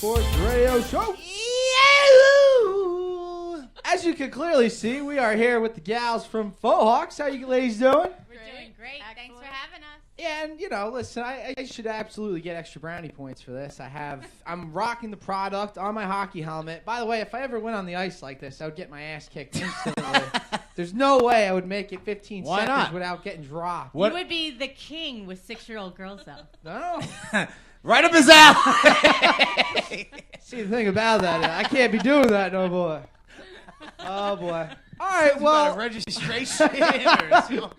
Sports Radio Show. As you can clearly see, we are here with the gals from Fohawx. How you ladies doing? We're doing great. Excellent. Thanks for having us. Yeah, and listen, I should absolutely get extra brownie points for this. I'm rocking the product on my hockey helmet. By the way, if I ever went on the ice like this, I would get my ass kicked instantly. There's no way I would make it 15 seconds without getting dropped. You would be the king with 6-year-old girls, though. No. Right up his alley. See, the thing about that is I can't be doing that, no boy. Oh, boy. All right, well. Registration or something. I don't know.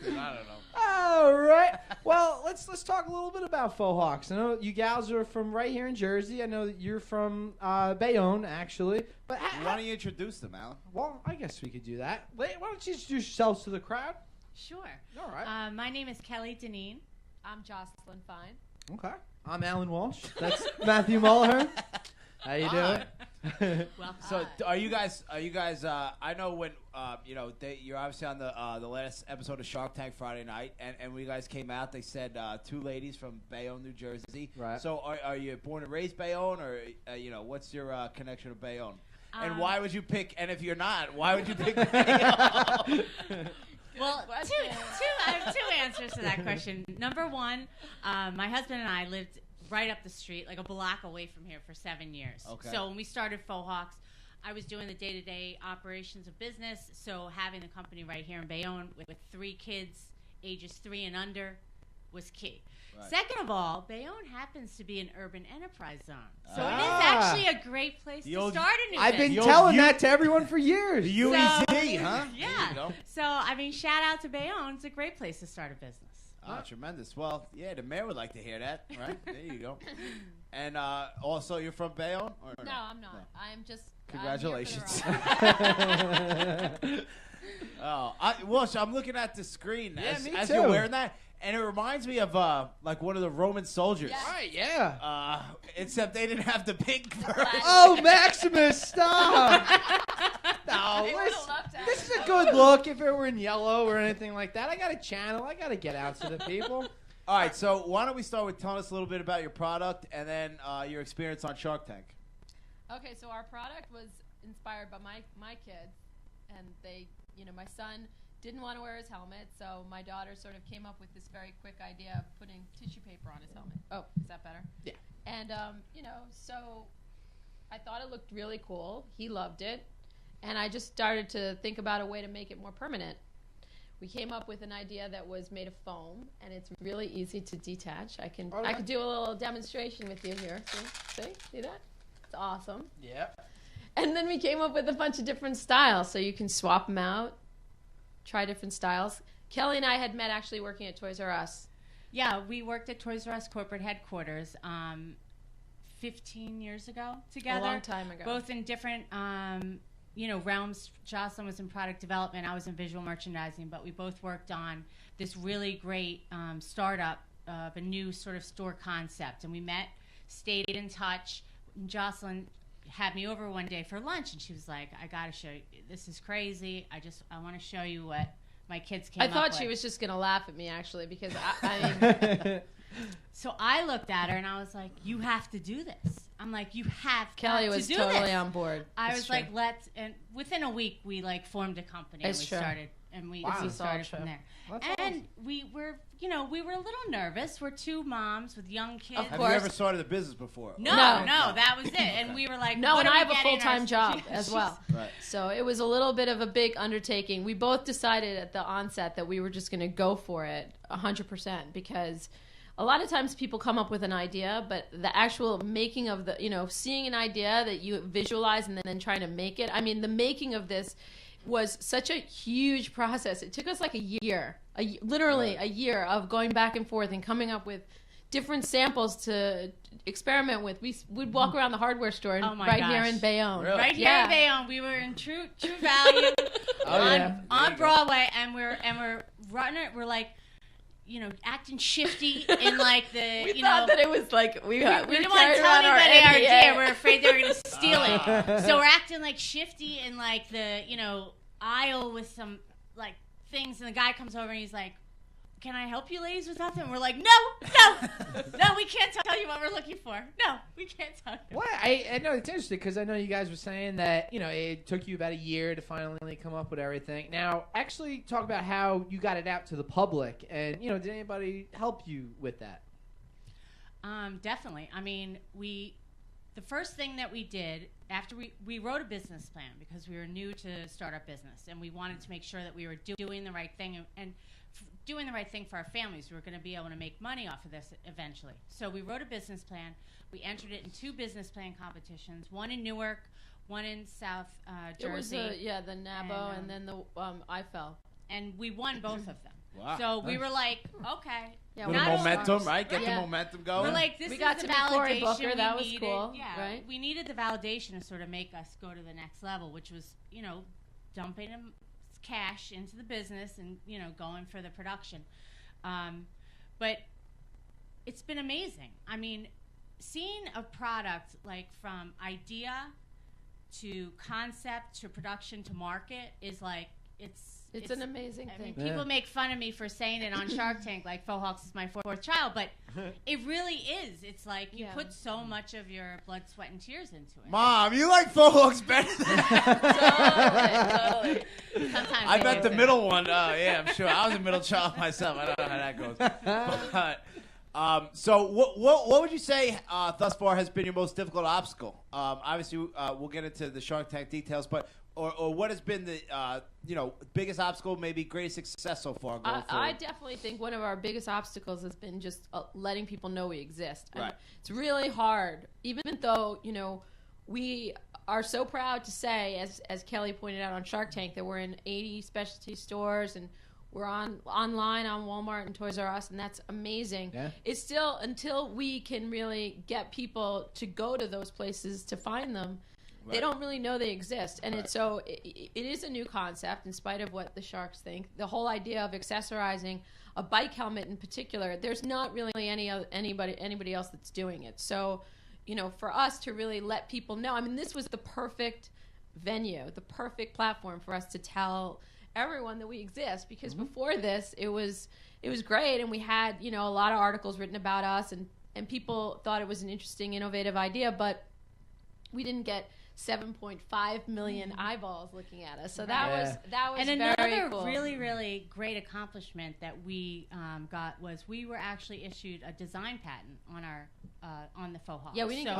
All right. Well, let's talk a little bit about Fohawx. I know you gals are from right here in Jersey. I know that you're from Bayonne, actually. But why don't you introduce them, Alan? Well, I guess we could do that. Why don't you introduce yourselves to the crowd? Sure. All right. My name is Kelly Deneen. I'm Jocelyn Fine. Okay. I'm Alan Walsh. That's Matthew Mulhern. How you doing? Well, so are you guys? I know when you're obviously on the last episode of Shark Tank Friday night, and when you guys came out, they said two ladies from Bayonne, New Jersey. Right. So are you born and raised Bayonne, or what's your connection to Bayonne? And why would you pick? And if you're not, why would you pick Bayonne? Well, I have two answers to that question. Number one, my husband and I lived right up the street, like a block away from here for 7 years. Okay. So when we started Fohawx, I was doing the day-to-day operations of business. So having the company right here in Bayonne with 3 kids, ages 3 and under, was key. Right. Second of all, Bayonne happens to be an urban enterprise zone. So it is actually a great place to start a new I've been business. telling that to everyone for years. The UEZ, huh? Yeah. So, I mean, shout out to Bayonne. It's a great place to start a business. Oh, tremendous. Well, yeah, the mayor would like to hear that, right? There you go. And also, you're from Bayonne? No, I'm not. No. I'm just... Congratulations. So I'm looking at the screen as you're wearing that, and it reminds me of like one of the Roman soldiers. Yes. Right, yeah. Except they didn't have the pink fur. Oh, Maximus, stop! No, this is a good look if it were in yellow or anything like that. I got a channel. I got to get out to the people. All right, so why don't we start with telling us a little bit about your product and then your experience on Shark Tank. Okay, so our product was inspired by my kids, and they, my son didn't want to wear his helmet, so my daughter sort of came up with this very quick idea of putting tissue paper on his helmet. Oh, is that better? Yeah. And, so I thought it looked really cool. He loved it. And I just started to think about a way to make it more permanent. We came up with an idea that was made of foam, and it's really easy to detach. I could do a little demonstration with you here. See that? It's awesome. Yep. And then we came up with a bunch of different styles, so you can swap them out, try different styles. Kelly and I had met actually working at Toys R Us. Yeah, we worked at Toys R Us corporate headquarters 15 years ago together. A long time ago. Both in different realms. Jocelyn was in product development. I was in visual merchandising, but we both worked on this really great startup of a new sort of store concept. And we met, stayed in touch. And Jocelyn had me over one day for lunch, and she was like, I got to show you. This is crazy. I want to show you what my kids came up with. I thought she was just going to laugh at me, actually, because I mean... So I looked at her and I was like, you have to do this. I'm like, you have Kelly got to was do totally this. on board. I was like, and within a week we like formed a company and we started from there. That's and awesome. we were a little nervous. We're 2 moms with young kids. Of Have course. you ever started a business before? No, that was it. And we were like, no, what and are I we have a getting full-time job as well. Right. So it was a little bit of a big undertaking. We both decided at the onset that we were just going to go for it 100% because a lot of times people come up with an idea, but the actual making of the, seeing an idea that you visualize and then trying to make it. I mean, the making of this was such a huge process. It took us like a year, literally a year of going back and forth and coming up with different samples to experiment with. We'd walk around the hardware store here in Bayonne. Really? Right here in Bayonne. We were in True Value on Broadway, and we're running. We're like, acting shifty in like the, we thought that it was like we didn't want to tell anybody our idea. We're afraid they were going to steal it. So we're acting like shifty in like the, aisle with some like things, and the guy comes over and he's like, can I help you ladies with something? And we're like, no, we can't tell you what we're looking for. No, we can't tell you. Well, I know it's interesting because I know you guys were saying that, it took you about a year to finally come up with everything. Now, actually talk about how you got it out to the public and, did anybody help you with that? Definitely. I mean, the first thing that we did after we wrote a business plan because we were new to startup business and we wanted to make sure that we were doing the right thing and doing the right thing for our families. We were going to be able to make money off of this eventually. So we wrote a business plan. We entered it in 2 business plan competitions, one in Newark, one in South Jersey. It was the NABO and then the IFL. And we won both of them. Wow. So we were like, okay. Yeah, Little momentum, right? Get the momentum going. We're like, this we is got the to meet Cory validation Booker. we That was needed. cool. Yeah, right? We needed the validation to sort of make us go to the next level, which was, dumping cash into the business and, going for the production. But it's been amazing. I mean, seeing a product like from idea to concept to production to market is like, it's an amazing thing. I mean, people make fun of me for saying it on Shark Tank, like Fohawx is my 4th child, but it really is. It's like you put so much of your blood, sweat, and tears into it. Mom, you like Fohawx better than Totally. Sometimes I bet the middle one. Yeah, I'm sure. I was a middle child myself. I don't know how that goes. But, so what would you say thus far has been your most difficult obstacle? Obviously, we'll get into the Shark Tank details, but or what has been the biggest obstacle, maybe greatest success so far going forward? I definitely think one of our biggest obstacles has been just letting people know we exist. Right. It's really hard, even though we are so proud to say, as Kelly pointed out on Shark Tank, that we're in 80 specialty stores and we're online on Walmart and Toys R Us, and that's amazing. Yeah. It's still, until we can really get people to go to those places to find them, right. They don't really know they exist. And right. It is a new concept in spite of what the sharks think. The whole idea of accessorizing a bike helmet in particular, there's not really anybody else that's doing it. So, for us to really let people know, I mean, this was the perfect venue, the perfect platform for us to tell everyone that we exist, because before this it was great, and we had a lot of articles written about us, and people thought it was an interesting, innovative idea, but we didn't get 7.5 million eyeballs looking at us. So that was and very another cool. really, really great accomplishment that we got was we were actually issued a design patent on our on the Fohawx. Yeah, we didn't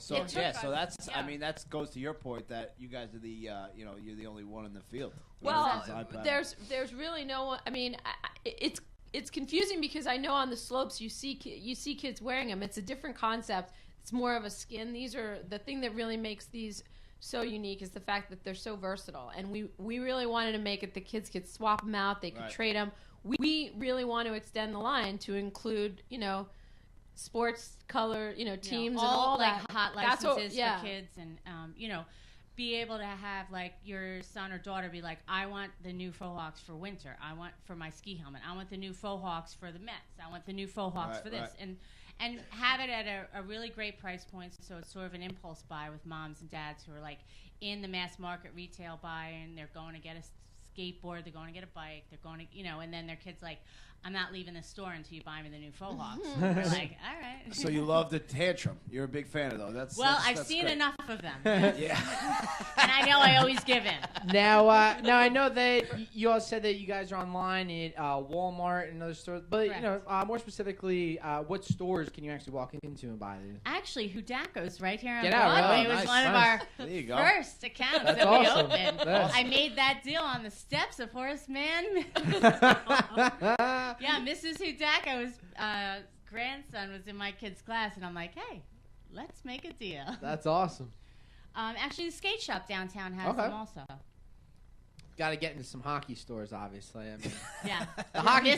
so, say that. So that's I mean that goes to your point that you guys are the you're the only one in the field. Well, there's really no one. I mean, it's confusing because I know on the slopes you see kids wearing them. It's a different concept. It's more of a skin. These are the thing that really makes these so unique is the fact that they're so versatile. And we really wanted to make it the kids could swap them out. They could trade them. We really want to extend the line to include, sports color, teams and all like that. Hot licenses for kids and, be able to have like your son or daughter be like, I want the new Fohawx for winter. I want for my ski helmet. I want the new Fohawx for the Mets. I want the new Fohawx for this. And have it at a really great price point, so it's sort of an impulse buy with moms and dads who are like in the mass market retail buy, and they're going to get a skateboard, they're going to get a bike, they're going to, and then their kid's like, I'm not leaving the store until you buy me the new Fohawx. We're like, all right. So you love the tantrum. You're a big fan of those. I've seen great. enough of them. Yeah. And I know I always give in. Now I know that you all said that you guys are online at Walmart and other stores, but more specifically, what stores can you actually walk into and buy these? Actually, Hudaco's right here on Get out, Broadway. really? It was one of our first accounts that we opened. I made that deal on the steps of Horace Mann. Yeah, Mrs. Hudaco's grandson was in my kid's class, and I'm like, hey, let's make a deal. That's awesome. Actually, the skate shop downtown has them also. Got to get into some hockey stores, obviously. I mean, yeah, the hockey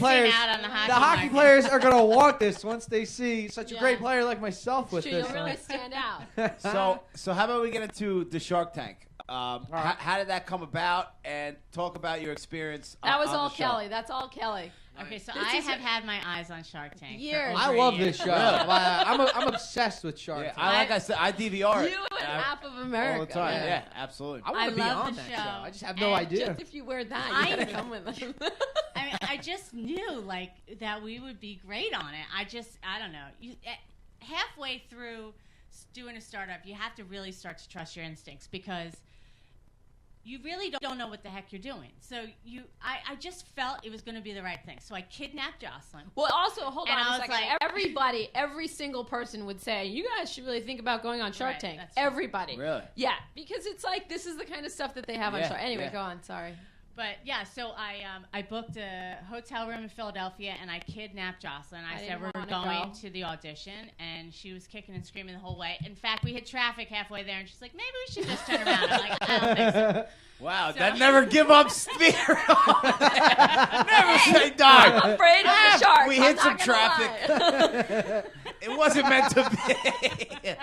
players are going to want this once they see such a great player like myself with this. You'll really stand out. So how about we get into the Shark Tank? How did that come about? And talk about your experience. That was on all the show. Kelly. That's all Kelly. Okay, so I have had my eyes on Shark Tank. Years. I love this show. I'm obsessed with Shark Tank. Like I said, I DVR it. You and half of America. All the time. Yeah, absolutely. I want to be on that show. I just have no idea. Just if you wear that, you gotta come with them. I I just knew like that we would be great on it. I don't know. Halfway through doing a startup, you have to really start to trust your instincts because you really don't know what the heck you're doing. So I just felt it was going to be the right thing. So I kidnapped Jocelyn. Well, also, hold And on I a was second. like- Every single person would say, you guys should really think about going on Shark Right, Tank. that's true. Everybody. Really? Yeah, because it's like, this is the kind of stuff that they have on Yeah, Shark. Anyway, yeah. go on. Sorry. But yeah, so I booked a hotel room in Philadelphia and I kidnapped Jocelyn. I said didn't we're wanna going go. to the audition, and she was kicking and screaming the whole way. In fact, we hit traffic halfway there, and she's like, "Maybe we should just turn around." I'm like, "I don't think so." Wow, So- that never give up spirit. Never say I'm die. afraid of the sharks. We I'm hit not some gonna traffic. lie. It wasn't meant to be.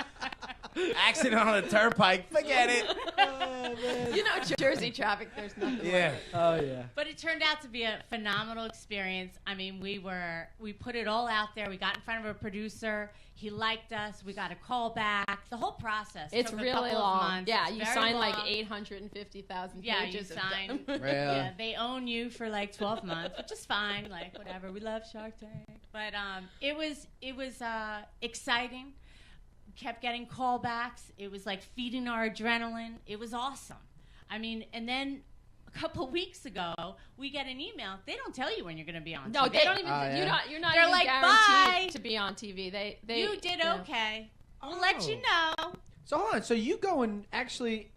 Accident on the turnpike. Forget it. You know, Jersey traffic, there's nothing Yeah. Oh yeah. But it turned out to be a phenomenal experience. I mean, we put it all out there. We got in front of a producer. He liked us. We got a call back. The whole process It's took a really couple long. of months. Yeah, It's you very signed like long. 850,000 Yeah, you pages. of signed. stuff. Really? Yeah, they own you for like 12 months, which is fine. Like whatever. We love Shark Tank. But it was exciting. Kept getting callbacks. It was like feeding our adrenaline. It was awesome. I mean, and then a couple weeks ago, we get an email. They don't tell you when you're going to be on. No, TV. they don't even. Oh, yeah. You're not They're even like, guaranteed "Bye." to be on TV. They You did yeah. okay. We'll let you know. So hold on. So you go and actually,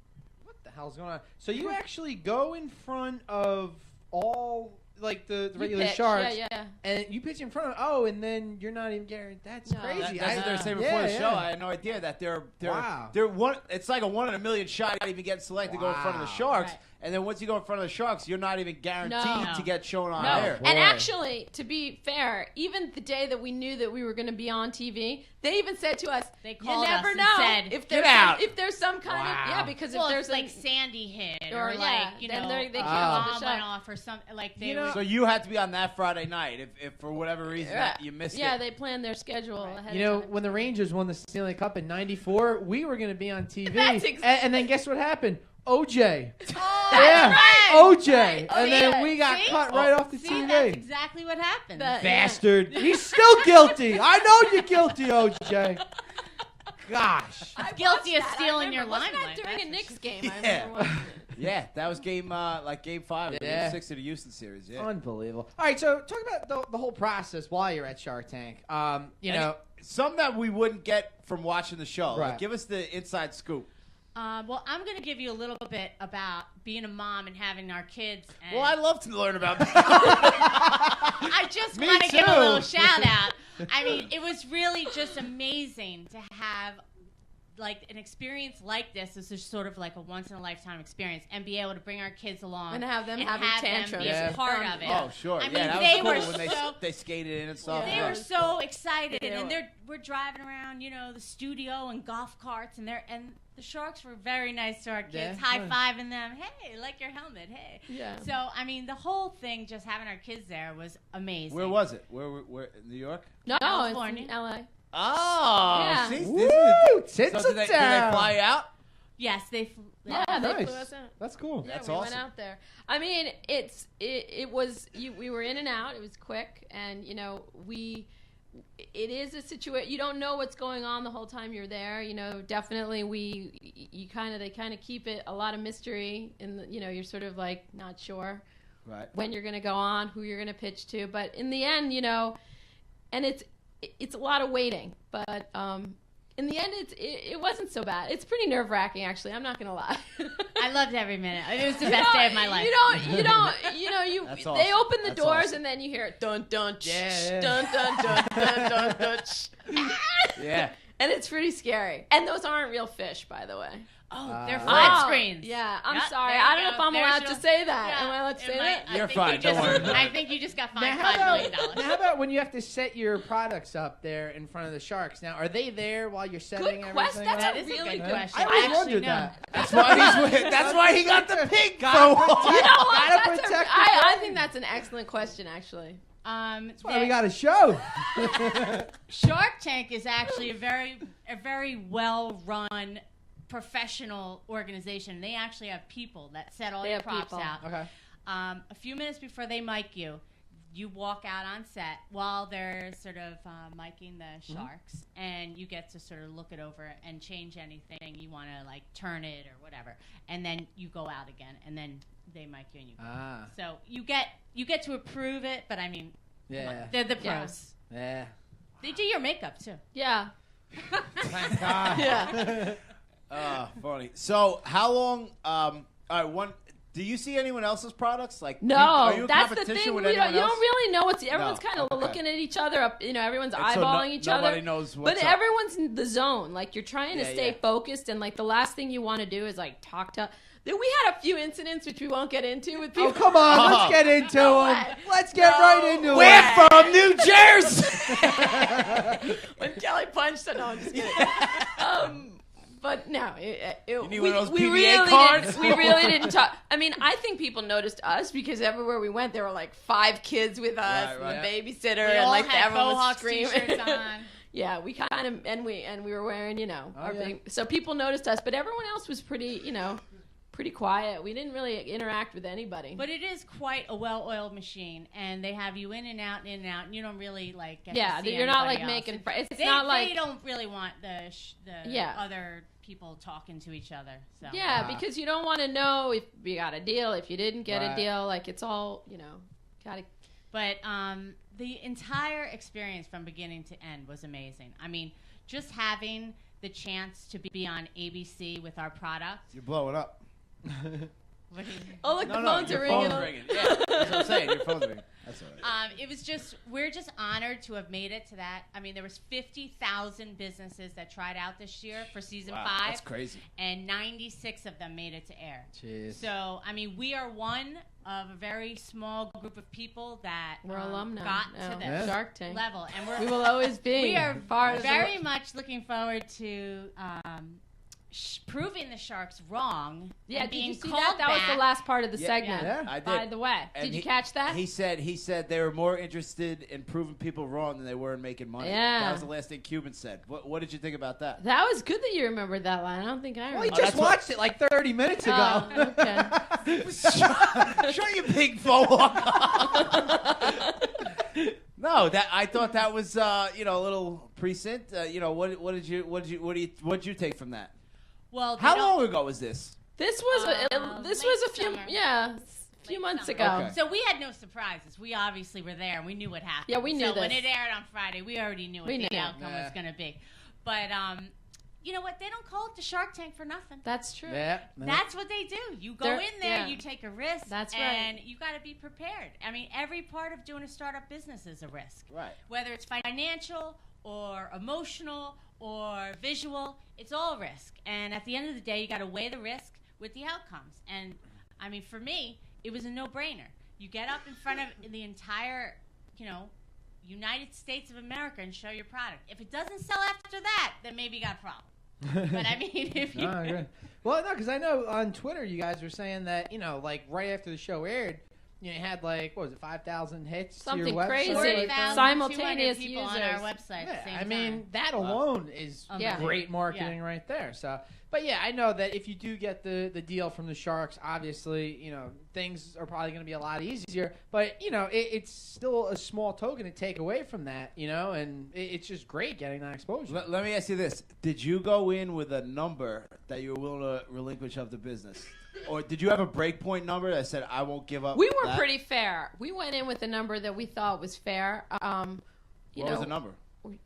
what the hell's going on? So you actually go in front of all like the You regular pitch. sharks, Yeah. and you pitch in front of. And then you're not even guaranteed. That's No. crazy. That's what they were saying before the show. I had no idea that they're Wow. one. It's like a 1 in a million shot to even get selected to go in front of the Wow. Sharks. Right. And then once you go in front of the Sharks, you're not even guaranteed No. to get shown on No, air. Boy. and actually, to be fair, even the day that we knew that we were going to be on TV, they even said to us, They "You called never us and know said, if "Get there's out." if there's some kind Wow. of because Well, if there's it's like an- Sandy hit Or, or yeah, like, you then know, they a canceled the bomb show. went off or something. Like they You know- were. So you had to be on that Friday night if for whatever reason that you missed yeah, it. they planned their schedule ahead You know, of time. when the Rangers won the Stanley Cup in '94, we were going to be on TV. That's ex- and then guess what happened? OJ. Oh, Yeah, right. OJ. Right. And See? then we got See? cut right off the See, TV. that's exactly what happened. But- Bastard. He's still guilty. I know you're guilty, OJ. Gosh. I guilty watched of that. stealing I your remember. Wasn't limelight, that during a that's Knicks game? I Yeah. remember watching it. Yeah, that was game 5 or Yeah. game 6 of the Houston series. Yeah. Unbelievable. All right, so talk about the whole process while you're at Shark Tank. You know, Some that we wouldn't get from watching the show. Like, Right. give us the inside scoop. Well, I'm going to give you a little bit about being a mom and having our kids. And Well, I'd love to learn about that. I just Me want to give too. a little shout out. I mean, it was really just amazing to have like an experience like this. This is sort of like a once in a lifetime experience, and be able to bring our kids along And have them and having have them tantrums. be Yeah. a part of it. Oh, sure. I yeah, mean, that they was cool were when so- they skated in and stuff. They yeah. were so excited, They and were. we're driving around, you know, the studio and golf carts, and the Sharks were very nice to our kids, Yeah. high fiving them. Hey, like your helmet. Hey. Yeah. So I mean, the whole thing, just having our kids there, was amazing. Where was it? Where in New York? No, California. it's in LA. Oh, Yeah. see, Woo! this is Tits so did they down. fly out? Yes, they flew. Yeah, they Nice. flew us out. That's cool. Yeah, That's we awesome. went out there. I mean, it was we were in and out. It was quick, and you know it is a situation. You don't know what's going on the whole time you're there. You know, definitely they kind of keep it a lot of mystery, and you know you're sort of like not sure Right. when you're going to go on, who you're going to pitch to, but in the end, you know, and it's a lot of waiting, but in the end, it wasn't so bad. It's pretty nerve wracking, actually. I'm not gonna lie. I loved every minute. It was the best day of my life. You don't. That's They awesome. open the That's doors awesome. and then you hear dun dun Yeah. dun dun dun dun dun dun. Yeah. And it's pretty scary. And those aren't real fish, by the way. Oh, they're Oh. flat Oh, screens. Yeah, I'm Yep, sorry. there you I don't know go. if I'm There's allowed your- to say that. Yeah, Am I allowed to it say might- that? I You're think fine, you just- don't worry. I think you just got Now fined how, $5 million. now, how about when you have to set your products up there in front of the Sharks? Now, are they there while you're setting Good everything question. That's up? That is a really good good question. I always actually wondered know. that. That's why he got the pig Gotta throw. protect- You know what? Gotta That's protect the I brand. think that's an excellent question, actually. That's why we got a show. Shark Tank is actually a very well run professional organization. They actually have people that set all They your have props people. out. Okay. A few minutes before they mic you, you walk out on set while they're sort of miking the sharks, and you get to sort of look it over and change anything you want to, like turn it or whatever, and then you go out again, and then they mic you and you go. So you get to approve it, but I mean, they're the pros. Yeah. They do your makeup too. Yeah. Thank God. Yeah. Funny. So how long? All right. Do you see anyone else's products? Like, No, are you in that's the competition thing. with You anyone don't else? really know what's. Everyone's No. kind of looking at each other. Everyone's And eyeballing each other. Nobody knows what's But up. everyone's in the zone. Like, you're trying to stay focused, and like the last thing you want to do is like talk to. Then we had a few incidents which we won't get into with people. Oh, come on. Let's get into them. Let's get right into it. We're from New Jersey. When Kelly punched her. No, I'm just kidding. But no, You need one of those we PBA really cards? we really didn't talk. I mean, I think people noticed us because everywhere we went, there were like 5 kids with us, Right, and the babysitter, We and all like had everyone was Fohawx screaming. t-shirts on. Yeah, we kind of and we were wearing, our yeah. thing. So people noticed us, but everyone else was pretty, pretty quiet. We didn't really interact with anybody. But it is quite a well-oiled machine, and they have you in and out, and you don't really like. Get yeah, to see you're not like anybody else. making. It's They, not like they don't really want the Yeah. other people talking to each other. So yeah, because you don't want to know if you got a deal, if you didn't get a Right. deal. Like it's all, gotta. But the entire experience from beginning to end was amazing. I mean, just having the chance to be on ABC with our product. You're blowing up. What do you- Oh look, the phones your are phone's ringing. ringing. Yeah, that's what I'm saying. Your phone's ringing. That's all right. It was just, we're just honored to have made it to that. I mean, there was 50,000 businesses that tried out this year for season 5. That's crazy. And 96 of them made it to air. Jeez. So, I mean, we are one of a very small group of people that We're alumni got now. to the Yeah. Shark Tank. level. And We will always be. we are part of very the, much looking forward to proving the Sharks wrong. Yeah, and did being you see called that? That was back. the last part of the Yeah, segment. yeah. I did. By the way, And did you catch that? He said they were more interested in proving people wrong than they were in making money. Yeah. That was the last thing Cuban said. What did you think about that? That was good that you rememred that line. I don't think I Well, remember. he just that's what- watched it like 30 minutes ago. Oh, okay. Shut your big Fohawk. No, I thought that was a little precinct. What did you take from that? Well, they How don't- long ago was this? This was late a few summer. few Late months summer. ago. Okay. So we had no surprises. We obviously were there, and we knew what happened. Yeah, we knew So when this. it aired on Friday, we already knew what We the knew. outcome was going to be. But you know what? They don't call it the Shark Tank for nothing. That's true. Yeah. That's what they do. You go They're- in there, yeah. you take a risk, That's right. and you got to be prepared. I mean, every part of doing a startup business is a risk. Right. Whether it's financial or emotional or visual, it's all a risk. And at the end of the day, you got to weigh the risk with the outcomes. And I mean, for me, it was a no-brainer. You get up in front of the entire, United States of America and show your product. If it doesn't sell after that, then maybe you got a problem. But I mean, if you Oh, good. Well, no, because I know on Twitter you guys were saying that, like right after the show aired, you had like, what was it, 5,000 hits to Something your website? crazy. like that? 4,200 Simultaneous people users. on our website at the Yeah, same I mean, time. that alone is Yeah. great marketing right there. So, but yeah, I know that if you do get the deal from the Sharks, obviously, things are probably going to be a lot easier. But, it's still a small token to take away from that, and it's just great getting that exposure. Let me ask you this: did you go in with a number that you were willing to relinquish of the business, or did you have a breakpoint number that said I won't give up? We were that? pretty fair. We went in with a number that we thought was fair. What was the number?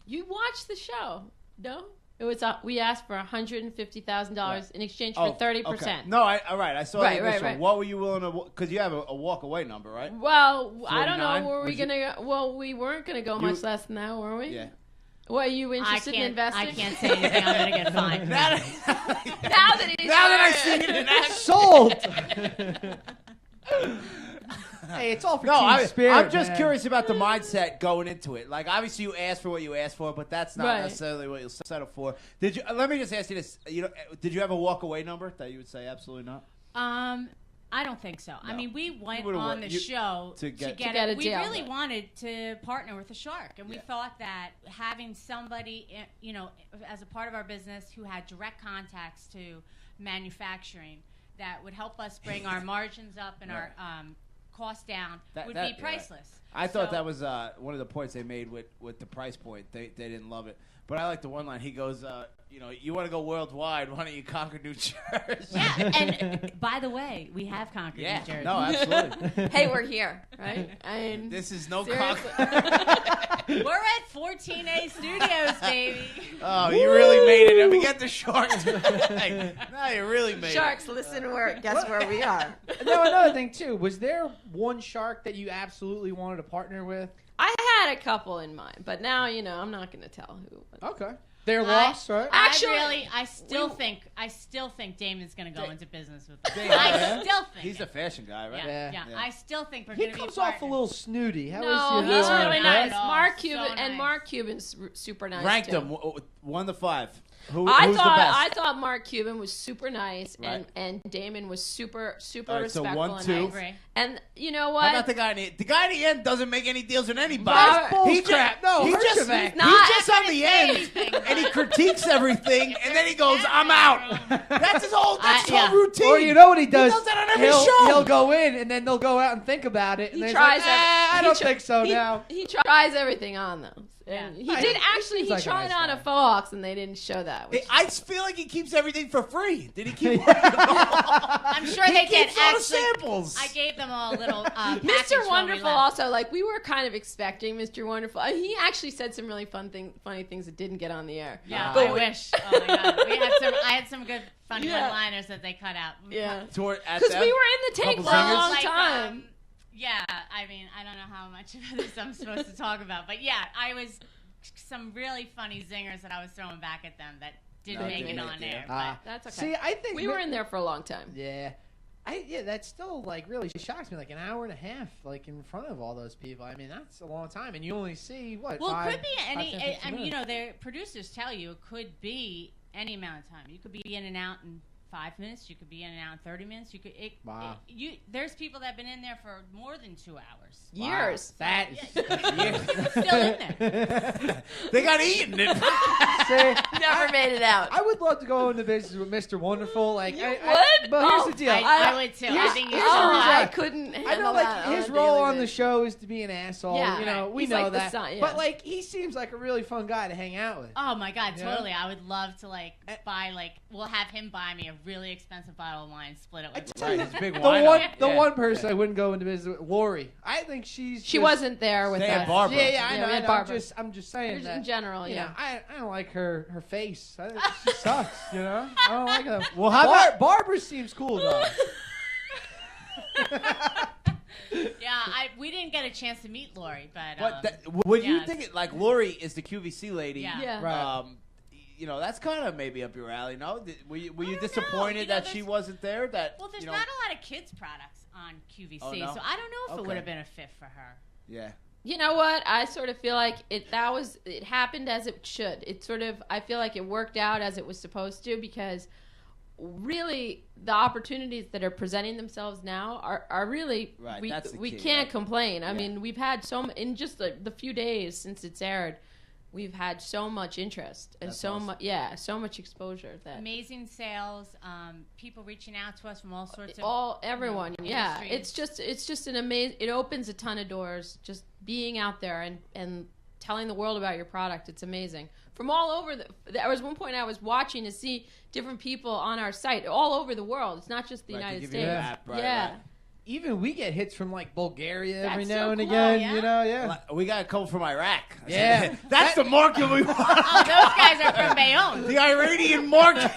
You watched the show, no? It was we asked for $150,000 in exchange for 30%. Okay. No, all right. I saw Right, the right, initial. right. What were you willing to? Because you have a walk away number, right? Well, I don't 49? know. Were we Was you- gonna? Well, we weren't gonna go much less than that, were we? Yeah. Were you interested in investing? I can't say anything. I'm going to get fined. Now that he's Now that I heard see it in action. Sold! Hey, it's all for No, team spirit. I'm just man. curious about the mindset going into it. Like, obviously, you asked for what you asked for, but that's not Right. necessarily what you'll settle for. Did you? Let me just ask you this: did you have a walk away number that you would say absolutely not? I don't think so. I No. mean, we went would've on the show to get a We deal. really wanted to partner with a shark, and we thought that having somebody, as a part of our business who had direct contacts to manufacturing, that would help us bring our margins up and our cost down would that- be priceless. I thought So- that was one of the points they made with the price point. They didn't love it. But I like the one line. He goes, you want to go worldwide, why don't you conquer New Jersey? Yeah, and by the way, we have conquered New Jersey. No, absolutely. Hey, we're here, right? I mean, This is no seriously. conquer. We're at 14A Studios, baby. Oh, you really made it. Let me get the Sharks. No, you really made Sharks, listen, guess where we are. No, another thing too. Was there one shark that you absolutely wanted to partner with? I had a couple in mind, but now I'm not going to tell who. Okay. They're lost, right? Actually, I still think Damon's going to go into business with them. Damon, I still think He's a fashion guy, right? Yeah. I still think we're He going to be comes off a partners. little snooty. How No, is he? he's No, really not nice. at all. Mark So Cuban and nice. Mark Cuban's super nice. Ranked too. them 1 to 5. Who's I the best? thought Mark Cuban was super nice, Right. and Damon was super All right, so respectful 1, and 2. nice. Agree. And you know How what? about the guy in the end doesn't make any deals with anybody. Robert- He Bullcrap. No, he just, Hirschevak. he's not just on the end, anything, and he but- critiques everything, and then he goes, "I'm out." That's his whole Yeah. routine. Or you know what he does? He does that on every he'll, show. He'll go in, and then they'll go out and think about it. And He then he's tries. like, I don't think so he, now. He tries everything on those. And Yeah. he did actually. Seems He like a tried nice on guy. a Fohawx, and they didn't show that. Which, I feel like he keeps everything for free. Did he keep? I'm sure he they did. keeps all the Actually, samples. I gave them all a little package Mr. when we Wonderful left. also, like, we were kind of expecting Mr. Wonderful. He actually said some really funny things that didn't get on the air. Yeah, But I we- wish. Oh my god, I had some good funny Yeah. one-liners that they cut out. Yeah. At Because them? we were in the tank Couple for a singers? long Like, time. yeah, I mean, I don't know how much of this I'm supposed to talk about, but yeah, I was some really funny zingers that I was throwing back at them that didn't No, make didn't it make on it, air. Ah. That's okay. See, I think we were in there for a long time. Yeah. That still like really shocks me. Like an hour and a half, like in front of all those people. I mean, that's a long time, and you only see what? Well, five, it could be any. 5, 10, 15 I mean, you minutes. know, their producers tell you it could be any amount of time. You could be in and out in 5 minutes. You could be in and out in 30 minutes. You could. Wow. There's people that have been in there for more than 2 hours. Years. That Yeah, still in there. They got eaten. See, Never made it out. I would love to go into business with Mr. Wonderful. Like, You I, would? but here's Oh, the deal. I would too. I think here's he's the a reason lot. I couldn't I handle know, like, that on his a role daily on the basis. show is to be an asshole. Yeah. You know, Right. we He's know like the that. son, yeah. But like, he seems like a really fun guy to hang out with. Oh my god, Yeah. totally! I would love to we'll have him buy me a really expensive bottle of wine, split it I with. tell Right, you, it's a big the wino. one person I wouldn't go into business with, Lori. I think She just- wasn't there with Stay us. at Barbara. Yeah, I Yeah, know. we I had know. Barbara. I'm just saying In that. general, You know, yeah. I don't like her face. She sucks. You know, I don't like her. Well, how about- Barbara seems cool though. Yeah, we didn't get a chance to meet Lori, but Would you yes. think it like Lori is the QVC lady? Yeah. Yeah. Right. That's kind of maybe up your alley. No, were you I don't know. disappointed You know, that she there's- wasn't there? That well, there's you know, not a lot of kids products on QVC, Oh, no? so I don't know if Okay. it would have been a fit for her. Yeah. You know what? I sort of feel like it happened as it should. I feel like it worked out as it was supposed to, because really the opportunities that are presenting themselves now are really, Right, that's the we key, can't right? complain. I Yeah. mean, we've had in just the few days since it's aired, we've had so much interest and That's so awesome. so much exposure that Amazing sales, people reaching out to us from all sorts of everyone, you know, yeah. industries. It's just an amazing. It opens a ton of doors. Just being out there and telling the world about your product. It's amazing. From all over there was one point I was watching to see different people on our site all over the world. It's not just the Right, they United give you a States. map, right, yeah. right. Even we get hits from like Bulgaria every That's now so and cool, again. yeah. You know, yeah. Well, we got a couple from Iraq. Yeah. That's the market we want. Oh, those guys are from Bayonne. The Iranian market.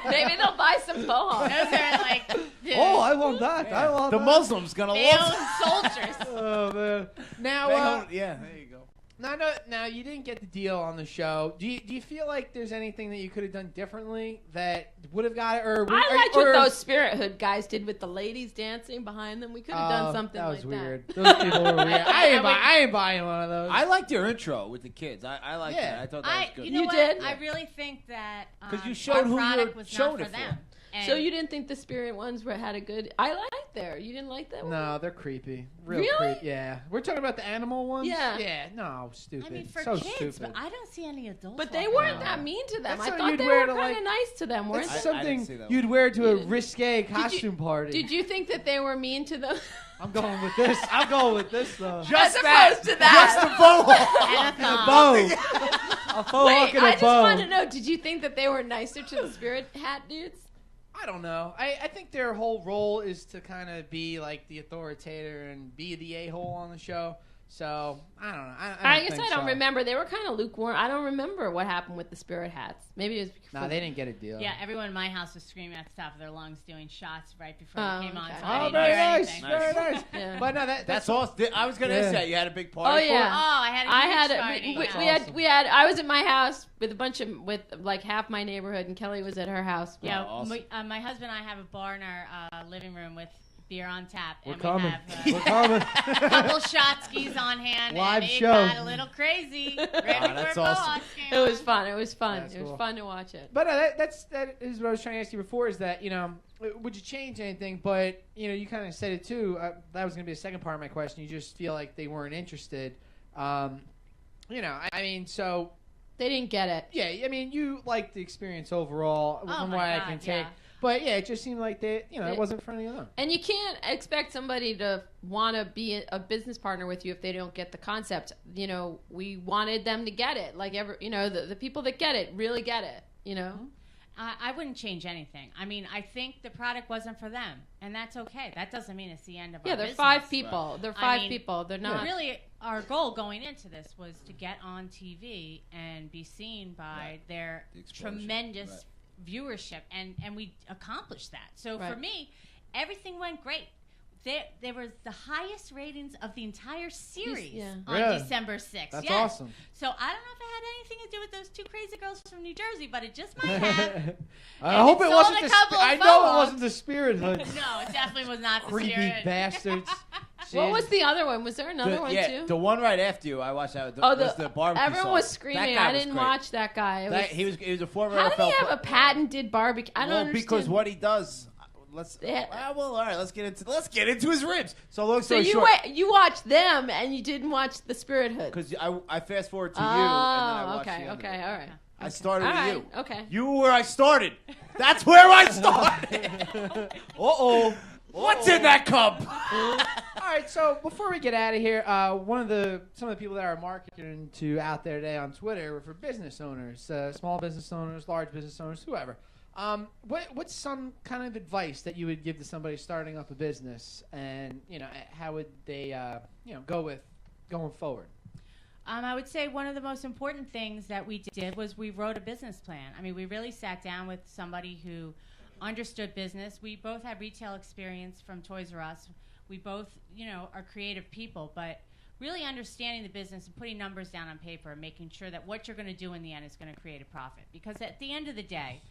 Maybe they'll buy some Fohawx. Those are like the Oh, I want that. I want The that. Muslims gonna love. Bayonne soldiers. Oh man. Now, Yeah, there you go. now you didn't get the deal on the show. Do you feel like there's anything that you could have done differently that would have got it? Or I liked what those Spirit Hood guys did with the ladies dancing behind them. We could have done something that was like weird. Those people were weird. I ain't would- buying one of those. I liked your intro with the kids. I liked Yeah. that. I thought that was good. You know You what? did? I really think that 'Cause you our showed who you product were was showing not it for for. them. that. So you didn't think the Spirit ones had a good? I liked there. You didn't like that one? No, they're creepy. Real Really? creepy. Yeah. We're talking about the animal ones? Yeah. Yeah. No, stupid. I mean, for so kids, stupid. but I don't see any adults. But they walking weren't around. that mean to them. That's I something thought you'd they wear were to, kind like- of nice to them, weren't That's they? I didn't something see that you'd wear to a You didn't- risque costume party. Did you think that they were mean to them? I'm going with this. I'm going with this though. Just As that. opposed to that. Just the bow. And a A thong. bow. A faux Wait, hawk and a I just bow. want to know, did you think that they were nicer to the spirit hat dudes? I don't know. I think their whole role is to kind of be like the authoritator and be the a-hole on the show. So, I don't know. I guess think I don't so. remember. They were kind of lukewarm. I don't remember what happened with the spirit hats. Maybe it was No, they didn't get a deal. Yeah, everyone in my house was screaming at the top of their lungs doing shots right before Oh, they came on. okay. So I Oh, didn't very hear nice. anything. Very nice. Yeah. But no, That's awesome. I was going to Yeah. ask that. You had a big Oh, party for yeah. it? Oh, I had a I huge had party. Awesome. we had I was at my house with a bunch of with like half my neighborhood, and Kelly was at her house. Yeah, Oh, awesome. my husband and I have a bar in our living room with beer on tap, We're and coming. we We're have coming. a couple shot skis on hand, Live and it show. got a little crazy. Right before that's Fohawx awesome. came It was on. fun. It was fun. That's It was cool. fun to watch it. But that is what I was trying to ask you before. Is that would you change anything? But you kind of said it too. That was going to be the second part of my question. You just feel like they weren't interested. I mean, so They didn't get it. yeah. I mean, you liked the experience overall, Oh from my what I God, can take. yeah. But yeah, it just seemed like it It- wasn't for any of them. And you can't expect somebody to want to be a business partner with you if they don't get the concept. We wanted them to get it. Like the people that get it really get it. I wouldn't change anything. I mean, I think the product wasn't for them, and that's okay. That doesn't mean it's the end of Yeah, our they're business. 5 people. They're I 5 mean, people. They're not. Really, our goal going into this was to get on TV and be seen by their The explosion. tremendous viewership, and we accomplished that. So for Right. me, everything went great. There was the highest ratings of the entire series Yeah. on Yeah. December 6th. That's Yes. awesome. So I don't know if it had anything to do with those 2 crazy girls from New Jersey, but it just might have. I And hope it it sold wasn't a the. couple of I know it Fohawx. wasn't the Spirit Hood. No, it definitely was not the Creepy spirit. bastards. What was the other one? Was there another one yeah, too? the one right after you, I watched that. Oh, was the barbecue everyone sauce. was That screaming. guy I was didn't great. watch that guy. It He was a former how did he NFL have a patented barbecue? I don't well, understand. because what he does. Let's. Yeah. All right. Let's get into his ribs. So long So story you short, you watched them and you didn't watch the Spirit Hood. because I fast forward to you, and then I watched the okay, end of okay, it. all right. I started All with right, you. okay. You were where I started. That's where I started. Uh-oh. What's in that cup? All right, so before we get out of here, some of the people that are marketing to out there today on Twitter were for business owners, small business owners, large business owners, whoever. What's some kind of advice that you would give to somebody starting up a business, and how would they go with going forward? I would say one of the most important things that we did was we wrote a business plan. I mean, we really sat down with somebody who understood business. We both had retail experience from Toys R Us. We both, are creative people, but really understanding the business and putting numbers down on paper and making sure that what you're going to do in the end is going to create a profit. Because at the end of the day,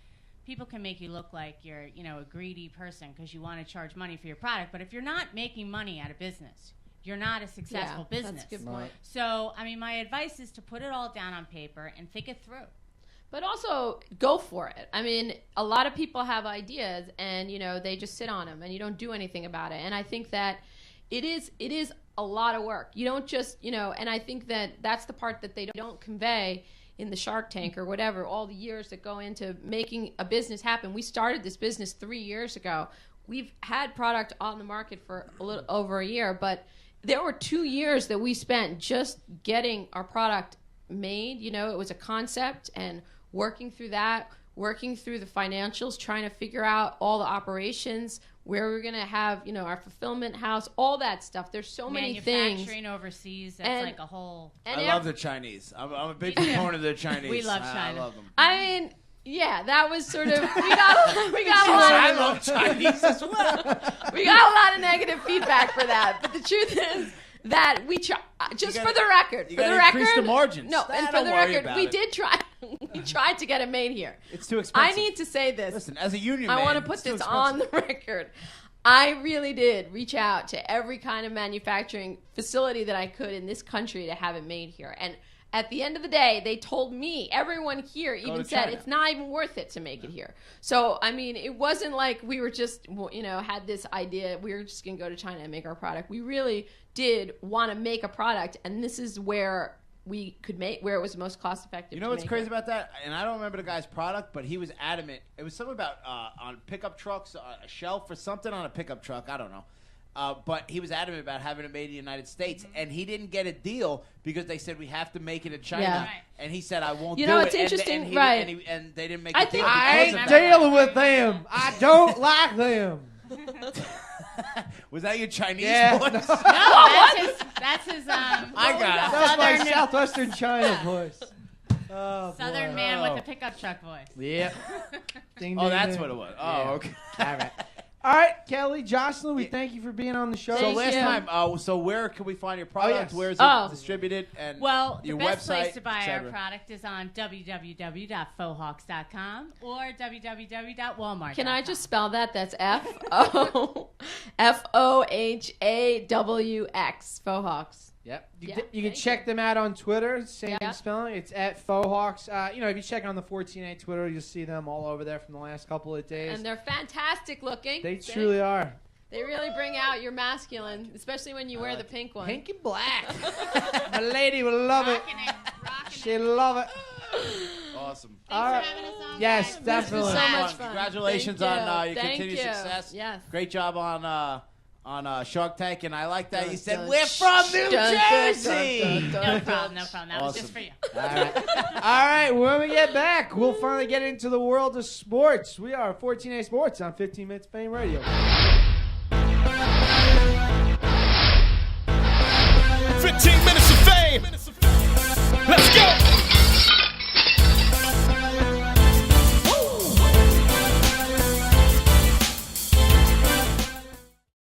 people can make you look like you're, a greedy person because you want to charge money for your product. But if you're not making money out of business, you're not a successful business. That's a good point. So, I mean, my advice is to put it all down on paper and think it through. But also go for it. I mean, a lot of people have ideas and they just sit on them and you don't do anything about it. And I think that it is a lot of work. You don't just, and I think that that's the part that they don't convey in the Shark Tank or whatever, all the years that go into making a business happen. We started this business 3 years ago. We've had product on the market for a little over a year, but there were 2 years that we spent just getting our product made. It was a concept and working through that, working through the financials, trying to figure out all the operations, where we're going to have, our fulfillment house, all that stuff. There's so many things. Manufacturing overseas, that's And- like a whole... And I love the Chinese. I'm a big proponent of the Chinese. We love I China. love them. I mean, yeah, that was sort of, we got a lot I of, love Chinese as well. we got a lot of negative feedback for that. But the truth is that we try, just gotta- for the record, you for the gotta record, increase the margins. No, and for Don't the worry record, about we it. did try. We tried to get it made here. It's too I expensive. need to say this. Listen, as a union I man, want to put it's too this expensive. on the record. I really did reach out to every kind of manufacturing facility that I could in this country to have it made here. And at the end of the day, they told me, everyone here even to said, China. it's not even worth it to make it here. So, I mean, it wasn't like we were just, had this idea, we were just going to go to China and make our product. We really did want to make a product, and this is where we could make, where it was most cost effective. You know what's crazy about that? And I don't remember the guy's product, but he was adamant. It was something about on pickup trucks, a shelf or something on a pickup truck. I don't know. But he was adamant about having it made in the United States, and he didn't get a deal because they said we have to make it in China. Yeah. Right. And he said, "I won't." You do know, it. it's And- interesting, and he- right. And they didn't make. I a deal think- because I of ain't that. dealing with them. I don't like them. Was that your Chinese Yeah. voice? No, that's his. I got it. That's my Southern- Southwestern China voice. Oh, Southern boy. man Oh. with the pickup truck voice. Yep. Ding, Oh, ding, that's ding. what it was. Oh, Yeah. okay. All right. All right, Kelly, Jocelyn, we thank you for being on the show. So Thank last you. time, so where can we find your product? yes. Where is it Oh. distributed? And Well, your the best website, place to buy et our cetera. product is on www.fohawx.com or www.walmart.com. Can I just spell that? That's Fohawx. Fohawx. Yep. You, Yeah, you can thank check them out on Twitter. Same Yeah. spelling. It's at Fohawx. If you check on the 14A Twitter, you'll see them all over there from the last couple of days. And they're fantastic looking. They truly are. They really bring out your masculine, especially when you wear the pink one. Pink and black. My lady will love it. Rocking it. Rocking She'll love it. Awesome. All Thanks right. for having us on, Yes, guys. definitely. So Fun. much fun. Congratulations Thank on your Thank continued you. success. Yes. Great job on Shark Tank, and I like that you said Dun, we're from New dun, dun, Jersey. dun, dun, No dun. problem, no problem. That was just Awesome. for you. All right. All right. When we get back, we'll finally get into the world of sports. We are 14A Sports on 15 Minutes Fame Radio. 15 minutes